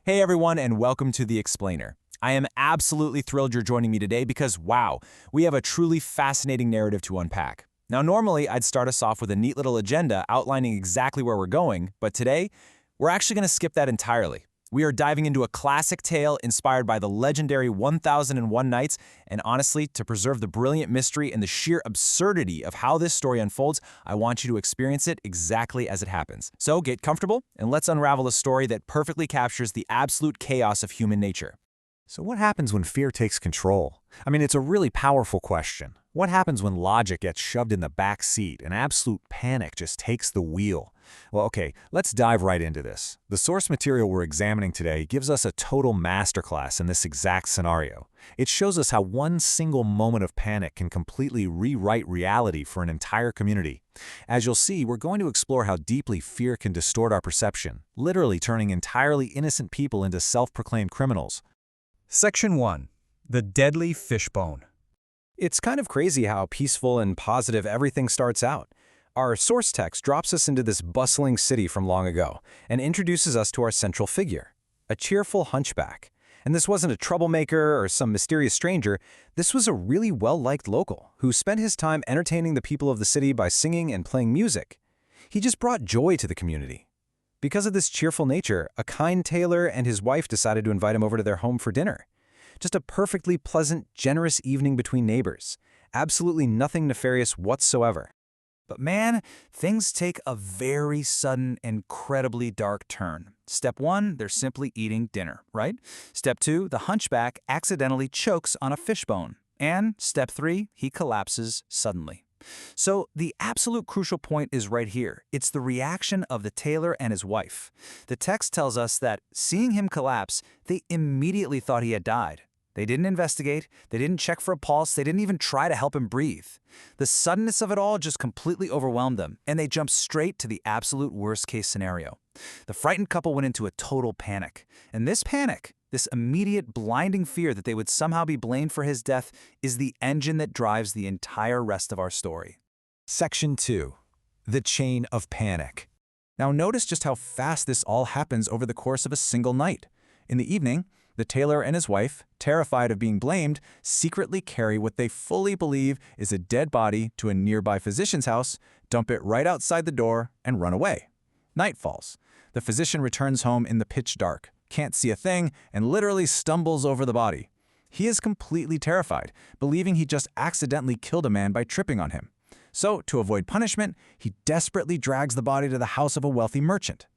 Hey everyone, and welcome to The Explainer. I am absolutely thrilled you're joining me today because, wow, we have a truly fascinating narrative to unpack. Now, normally I'd start us off with a neat little agenda outlining exactly where we're going, but today, we're actually going to skip that entirely. We are diving into a classic tale inspired by the legendary 1001 Nights, and honestly, to preserve the brilliant mystery and the sheer absurdity of how this story unfolds, I want you to experience it exactly as it happens. So get comfortable, and let's unravel a story that perfectly captures the absolute chaos of human nature. So what happens when fear takes control? I mean, it's a really powerful question. What happens when logic gets shoved in the back seat and absolute panic just takes the wheel? Well, okay, let's dive right into this. The source material we're examining today gives us a total masterclass in this exact scenario. It shows us how one single moment of panic can completely rewrite reality for an entire community. As you'll see, we're going to explore how deeply fear can distort our perception, literally turning entirely innocent people into self-proclaimed criminals. Section 1. The Deadly Fishbone. It's kind of crazy how peaceful and positive everything starts out. Our source text drops us into this bustling city from long ago and introduces us to our central figure, a cheerful hunchback. And this wasn't a troublemaker or some mysterious stranger. This was a really well-liked local who spent his time entertaining the people of the city by singing and playing music. He just brought joy to the community. Because of this cheerful nature, a kind tailor and his wife decided to invite him over to their home for dinner. Just a perfectly pleasant, generous evening between neighbors. Absolutely nothing nefarious whatsoever. But man, things take a very sudden, incredibly dark turn. Step 1, they're simply eating dinner, right? Step 2, the hunchback accidentally chokes on a fishbone. And step 3, he collapses suddenly. So the absolute crucial point is right here. It's the reaction of the tailor and his wife. The text tells us that, seeing him collapse, they immediately thought he had died. They didn't investigate, they didn't check for a pulse, they didn't even try to help him breathe. The suddenness of it all just completely overwhelmed them, and they jumped straight to the absolute worst-case scenario. The frightened couple went into a total panic. And this panic, this immediate, blinding fear that they would somehow be blamed for his death, is the engine that drives the entire rest of our story. Section 2. The Chain of Panic. Now notice just how fast this all happens over the course of a single night. In the evening, the tailor and his wife, terrified of being blamed, secretly carry what they fully believe is a dead body to a nearby physician's house, dump it right outside the door, and run away. Night falls. The physician returns home in the pitch dark, can't see a thing, and literally stumbles over the body. He is completely terrified, believing he just accidentally killed a man by tripping on him. So, to avoid punishment, he desperately drags the body to the house of a wealthy merchant.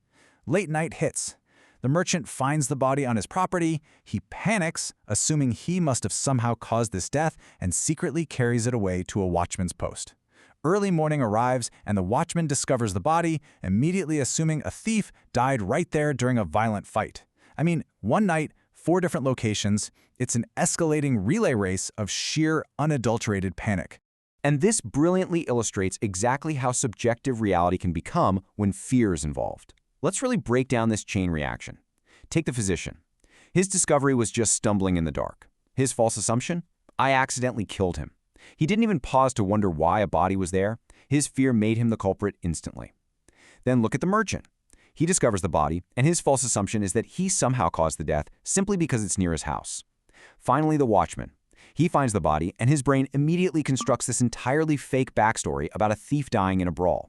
Late night hits. The merchant finds the body on his property. He panics, assuming he must have somehow caused this death, and secretly carries it away to a watchman's post. Early morning arrives, and the watchman discovers the body, immediately assuming a thief died right there during a violent fight. I mean, one night, 4 different locations. It's an escalating relay race of sheer, unadulterated panic. And this brilliantly illustrates exactly how subjective reality can become when fear is involved. Let's really break down this chain reaction. Take the physician. His discovery was just stumbling in the dark. His false assumption? I accidentally killed him. He didn't even pause to wonder why a body was there. His fear made him the culprit instantly. Then look at the merchant. He discovers the body, and his false assumption is that he somehow caused the death simply because it's near his house. Finally, the watchman. He finds the body, and his brain immediately constructs this entirely fake backstory about a thief dying in a brawl.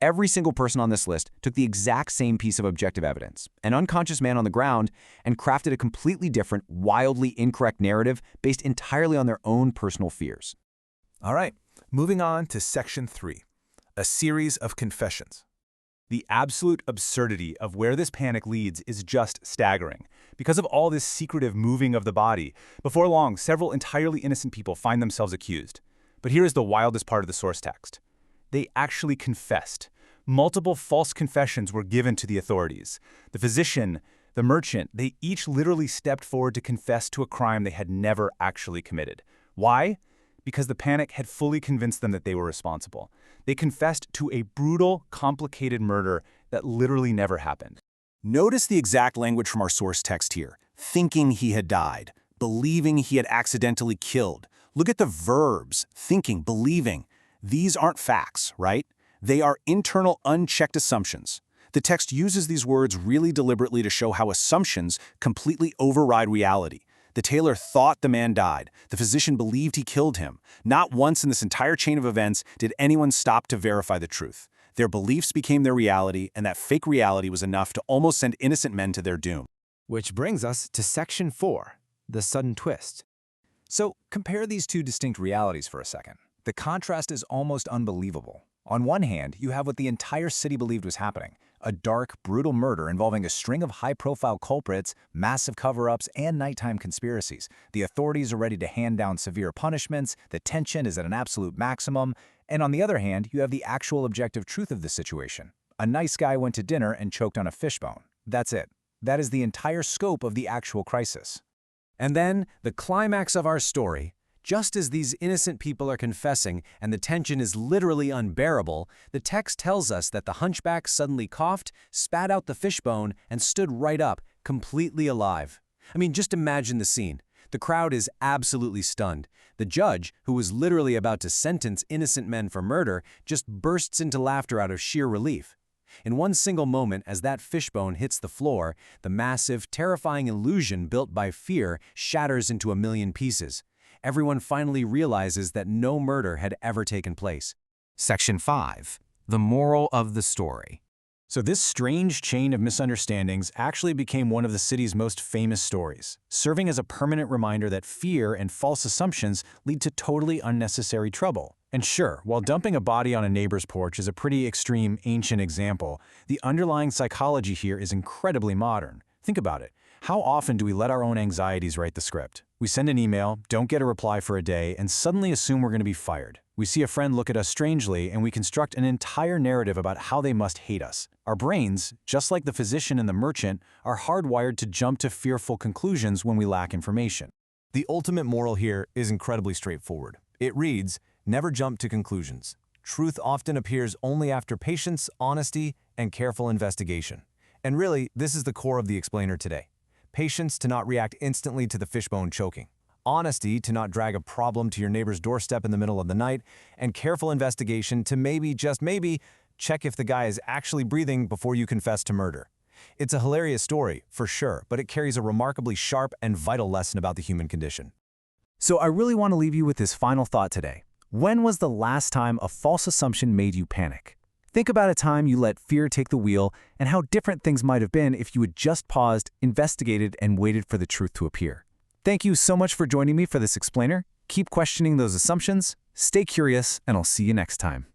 Every single person on this list took the exact same piece of objective evidence, an unconscious man on the ground, and crafted a completely different, wildly incorrect narrative based entirely on their own personal fears. All right, moving on to Section 3. A series of confessions. The absolute absurdity of where this panic leads is just staggering. Because of all this secretive moving of the body, before long, several entirely innocent people find themselves accused. But here is the wildest part of the source text. They actually confessed. Multiple false confessions were given to the authorities. The physician, the merchant, they each literally stepped forward to confess to a crime they had never actually committed. Why? Because the panic had fully convinced them that they were responsible. They confessed to a brutal, complicated murder that literally never happened. Notice the exact language from our source text here. Thinking he had died, believing he had accidentally killed. Look at the verbs, thinking, believing. These aren't facts, right? They are internal, unchecked assumptions. The text uses these words really deliberately to show how assumptions completely override reality. The tailor thought the man died. The physician believed he killed him. Not once in this entire chain of events did anyone stop to verify the truth. Their beliefs became their reality, and that fake reality was enough to almost send innocent men to their doom. Which brings us to Section 4, the sudden twist. So, compare these two distinct realities for a second. The contrast is almost unbelievable. On one hand, you have what the entire city believed was happening, a dark, brutal murder involving a string of high-profile culprits, massive cover-ups, and nighttime conspiracies. The authorities are ready to hand down severe punishments, the tension is at an absolute maximum, and on the other hand, you have the actual objective truth of the situation. A nice guy went to dinner and choked on a fishbone. That's it. That is the entire scope of the actual crisis. And then, the climax of our story. Just as these innocent people are confessing and the tension is literally unbearable, the text tells us that the hunchback suddenly coughed, spat out the fishbone, and stood right up, completely alive. I mean, just imagine the scene. The crowd is absolutely stunned. The judge, who was literally about to sentence innocent men for murder, just bursts into laughter out of sheer relief. In one single moment, as that fishbone hits the floor, the massive, terrifying illusion built by fear shatters into a million pieces. Everyone finally realizes that no murder had ever taken place. Section 5. The moral of the story. So this strange chain of misunderstandings actually became one of the city's most famous stories, serving as a permanent reminder that fear and false assumptions lead to totally unnecessary trouble. And sure, while dumping a body on a neighbor's porch is a pretty extreme, ancient example, the underlying psychology here is incredibly modern. Think about it. How often do we let our own anxieties write the script? We send an email, don't get a reply for a day, and suddenly assume we're going to be fired. We see a friend look at us strangely, and we construct an entire narrative about how they must hate us. Our brains, just like the physician and the merchant, are hardwired to jump to fearful conclusions when we lack information. The ultimate moral here is incredibly straightforward. It reads, never jump to conclusions. Truth often appears only after patience, honesty, and careful investigation. And really, this is the core of the explainer today. Patience to not react instantly to the fishbone choking. Honesty to not drag a problem to your neighbor's doorstep in the middle of the night. And careful investigation to maybe, just maybe, check if the guy is actually breathing before you confess to murder. It's a hilarious story, for sure, but it carries a remarkably sharp and vital lesson about the human condition. So I really want to leave you with this final thought today. When was the last time a false assumption made you panic? Think about a time you let fear take the wheel and how different things might have been if you had just paused, investigated, and waited for the truth to appear. Thank you so much for joining me for this explainer. Keep questioning those assumptions, stay curious, and I'll see you next time.